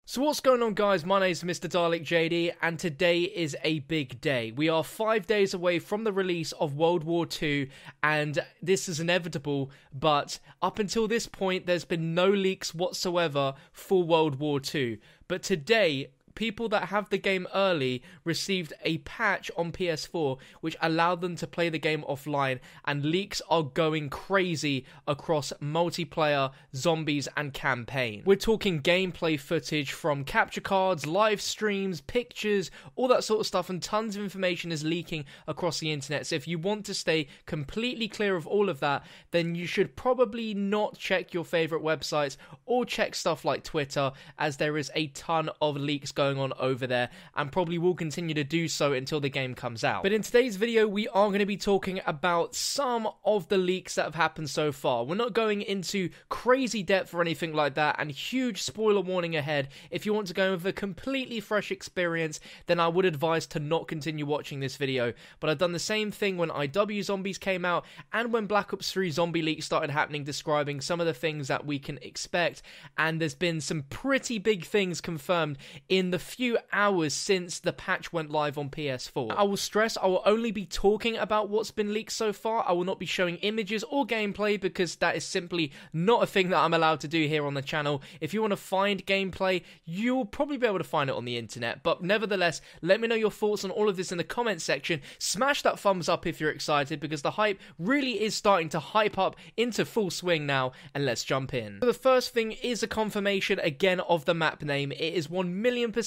So what's going on, guys? My name is Mr. Dalek JD, and today is a big day. We are 5 days away from the release of World War II, and this is inevitable, but up until this point, there's been no leaks whatsoever for World War II. But today, people that have the game early received a patch on PS4 which allowed them to play the game offline, and leaks are going crazy across multiplayer, zombies and campaign. We're talking gameplay footage from capture cards, live streams, pictures, all that sort of stuff, and tons of information is leaking across the internet. So if you want to stay completely clear of all of that, then you should probably not check your favorite websites or check stuff like Twitter, as there is a ton of leaks going on over there, and probably will continue to do so until the game comes out. But in today's video, we are going to be talking about some of the leaks that have happened so far. We're not going into crazy depth or anything like that, and huge spoiler warning ahead. If you want to go with a completely fresh experience, then I would advise to not continue watching this video. But I've done the same thing when IW Zombies came out, and when Black Ops 3 zombie leaks started happening, describing some of the things that we can expect, and there's been some pretty big things confirmed in the few hours since the patch went live on PS4. I will stress I will only be talking about what's been leaked so far. I will not be showing images or gameplay, because that is simply not a thing that I'm allowed to do here on the channel. If you want to find gameplay, you'll probably be able to find it on the internet, but nevertheless, let me know your thoughts on all of this in the comments section. Smash that thumbs up if you're excited, because the hype really is starting to hype up into full swing now, and let's jump in. So the first thing is a confirmation again of the map name. It is 1,000,000%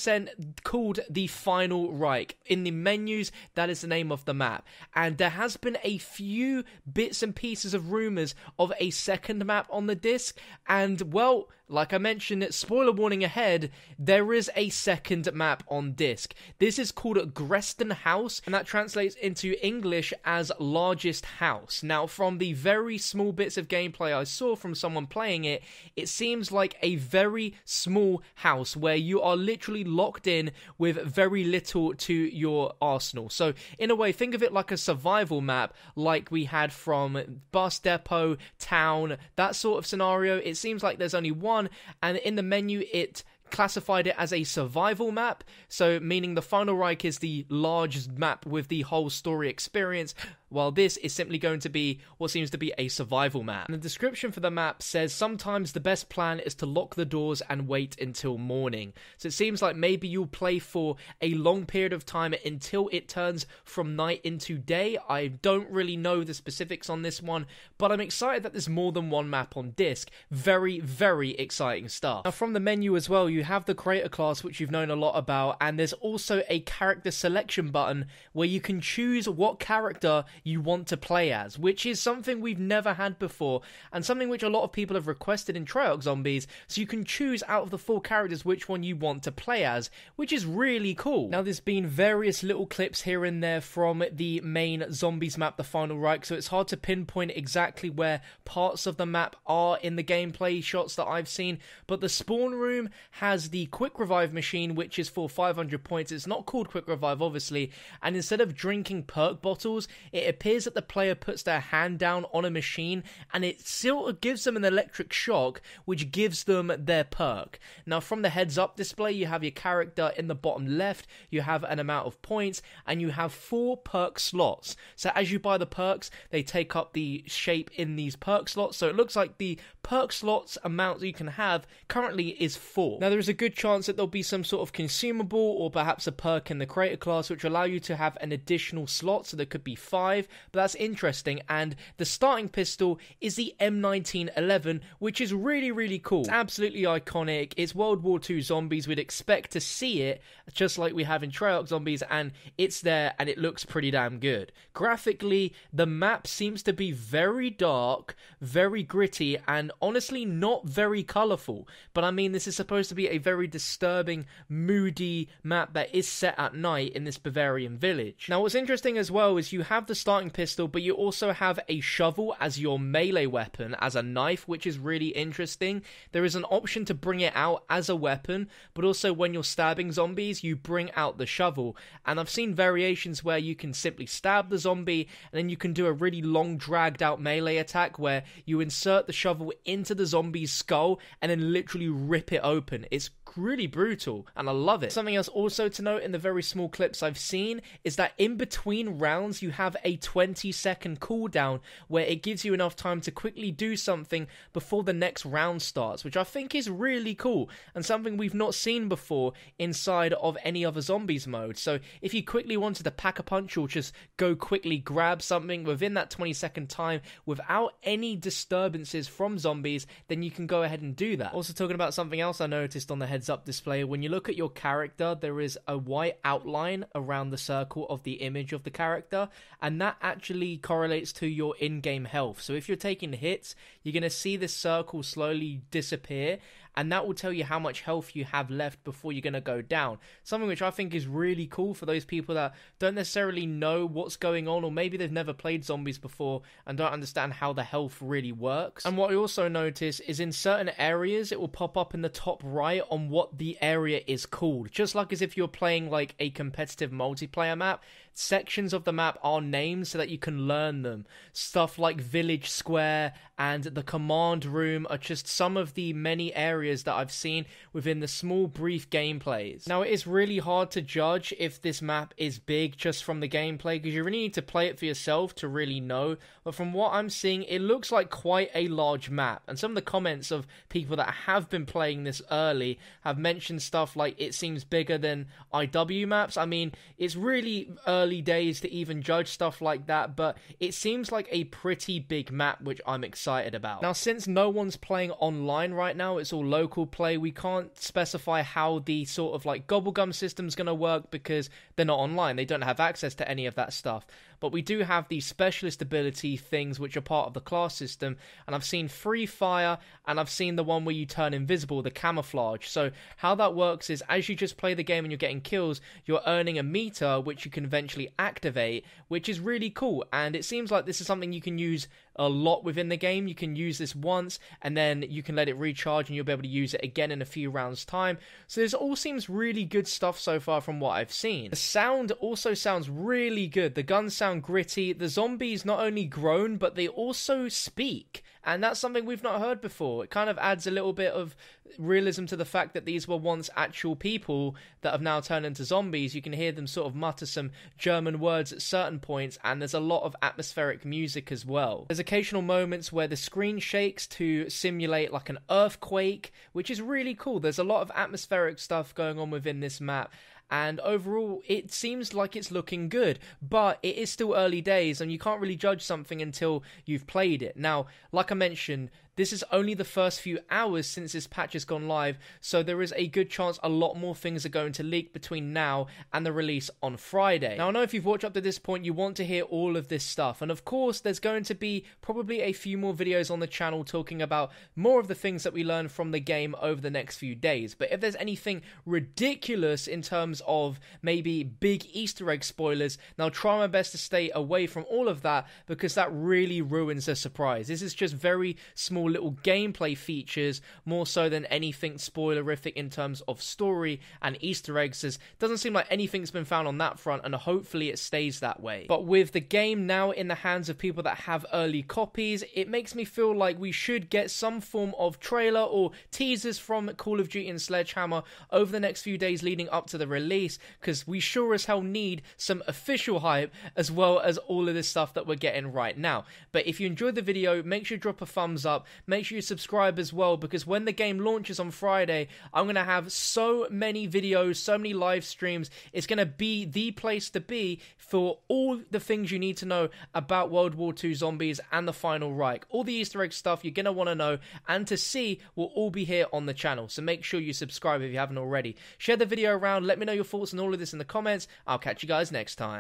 called the Final Reich. In the menus, that is the name of the map, and there has been a few bits and pieces of rumors of a second map on the disc, and well, like I mentioned, spoiler warning ahead, there is a second map on disc. This is called Groesten Haus, and that translates into English as largest house. Now, from the very small bits of gameplay I saw from someone playing it, it seems like a very small house where you are literally locked in with very little to your arsenal. So in a way, think of it like a survival map like we had from Bus Depot, Town, that sort of scenario. It seems like there's only one, and in the menu it classified it as a survival map, so meaning the Final Reich is the largest map with the whole story experience, while this is simply going to be what seems to be a survival map. And the description for the map says, sometimes the best plan is to lock the doors and wait until morning. So it seems like maybe you'll play for a long period of time until it turns from night into day. I don't really know the specifics on this one, but I'm excited that there's more than one map on disc. Very, very exciting stuff. Now, from the menu as well, you have the creator class, which you've known a lot about, and there's also a character selection button where you can choose what character you want to play as, which is something we've never had before, and something which a lot of people have requested in Treyarch Zombies. So you can choose out of the 4 characters which one you want to play as, which is really cool. Now, there's been various little clips here and there from the main Zombies map, the Final Reich, so it's hard to pinpoint exactly where parts of the map are in the gameplay shots that I've seen, but the spawn room has the quick revive machine, which is for 500 points. It's not called quick revive, obviously, and instead of drinking perk bottles, it appears that the player puts their hand down on a machine, and it sort of gives them an electric shock, which gives them their perk. Now, from the heads up display, you have your character in the bottom left, you have an amount of points, and you have 4 perk slots. So as you buy the perks, they take up the shape in these perk slots, so it looks like the perk slots amount that you can have currently is 4. Now, there is a good chance that there'll be some sort of consumable or perhaps a perk in the creator class which will allow you to have an additional slot, so there could be 5, but that's interesting. And the starting pistol is the M1911, which is really, really cool. It's absolutely iconic. It's World War II Zombies. We'd expect to see it just like we have in Treyarch Zombies, and it's there, and it looks pretty damn good. Graphically, the map seems to be very dark, very gritty, and honestly not very colourful. But I mean, this is supposed to be a very disturbing, moody map that is set at night in this Bavarian village. Now, what's interesting as well is you have the starting pistol, but you also have a shovel as your melee weapon, as a knife, which is really interesting. There is an option to bring it out as a weapon, but also when you're stabbing zombies, you bring out the shovel. And I've seen variations where you can simply stab the zombie, and then you can do a really long, dragged out melee attack where you insert the shovel into the zombie's skull and then literally rip it open. It's really brutal, and I love it. Something else also to note in the very small clips I've seen is that in between rounds you have a 20-second cooldown where it gives you enough time to quickly do something before the next round starts, which I think is really cool and something we've not seen before inside of any other zombies mode. So if you quickly wanted to pack a punch or just go quickly grab something within that 20-second time without any disturbances from zombies, then you can go ahead and do that. Also, talking about something else I noticed on the heads up display, when you look at your character, there is a white outline around the circle of the image of the character, and that actually correlates to your in-game health. So if you're taking hits, you're going to see this circle slowly disappear, and that will tell you how much health you have left before you're going to go down. Something which I think is really cool for those people that don't necessarily know what's going on, or maybe they've never played zombies before and don't understand how the health really works. And what I also notice is in certain areas, it will pop up in the top right on what the area is called. Just like as if you're playing like a competitive multiplayer map, sections of the map are named so that you can learn them. Stuff like Village Square and the Command Room are just some of the many areas that I've seen within the small brief gameplays. Now, it is really hard to judge if this map is big just from the gameplay, because you really need to play it for yourself to really know, but from what I'm seeing, it looks like quite a large map. And some of the comments of people that have been playing this early have mentioned stuff like it seems bigger than IW maps. I mean, it's really early days to even judge stuff like that, but it seems like a pretty big map, which I'm excited about. Now, since no one's playing online right now, it's all local play, we can't specify how the sort of like gobblegum system's going to work because they're not online. They don't have access to any of that stuff. But we do have the specialist ability things which are part of the class system, and I've seen free fire, and I've seen the one where you turn invisible, the camouflage. So how that works is as you just play the game and you're getting kills, you're earning a meter which you can eventually activate, which is really cool. And it seems like this is something you can use a lot within the game. You can use this once and then you can let it recharge and you'll be able to use it again in a few rounds time. So this all seems really good stuff so far from what I've seen. The sound also sounds really good. The guns sound gritty. The zombies not only groan but they also speak, and that's something we've not heard before. It kind of adds a little bit of realism to the fact that these were once actual people that have now turned into zombies. You can hear them sort of mutter some German words at certain points, and there's a lot of atmospheric music as well. There's occasional moments where the screen shakes to simulate like an earthquake, which is really cool. There's a lot of atmospheric stuff going on within this map, and overall it seems like it's looking good, but it is still early days and you can't really judge something until you've played it. Now, like I mentioned, this is only the first few hours since this patch has gone live, so there is a good chance a lot more things are going to leak between now and the release on Friday. Now, I know if you've watched up to this point, you want to hear all of this stuff, and of course, there's going to be probably a few more videos on the channel talking about more of the things that we learned from the game over the next few days. But if there's anything ridiculous in terms of maybe big Easter egg spoilers, now try my best to stay away from all of that, because that really ruins the surprise. This is just very small little gameplay features more so than anything spoilerific in terms of story and Easter eggs. It doesn't seem like anything's been found on that front, and hopefully it stays that way. But with the game now in the hands of people that have early copies, it makes me feel like we should get some form of trailer or teasers from Call of Duty and Sledgehammer over the next few days leading up to the release, because we sure as hell need some official hype as well as all of this stuff that we're getting right now. But if you enjoyed the video, make sure you drop a thumbs up. Make sure you subscribe as well, because when the game launches on Friday, I'm going to have so many videos, so many live streams. It's going to be the place to be for all the things you need to know about World War II zombies and the Final Reich. All the Easter egg stuff you're going to want to know and to see will all be here on the channel. So make sure you subscribe if you haven't already. Share the video around. Let me know your thoughts on all of this in the comments. I'll catch you guys next time.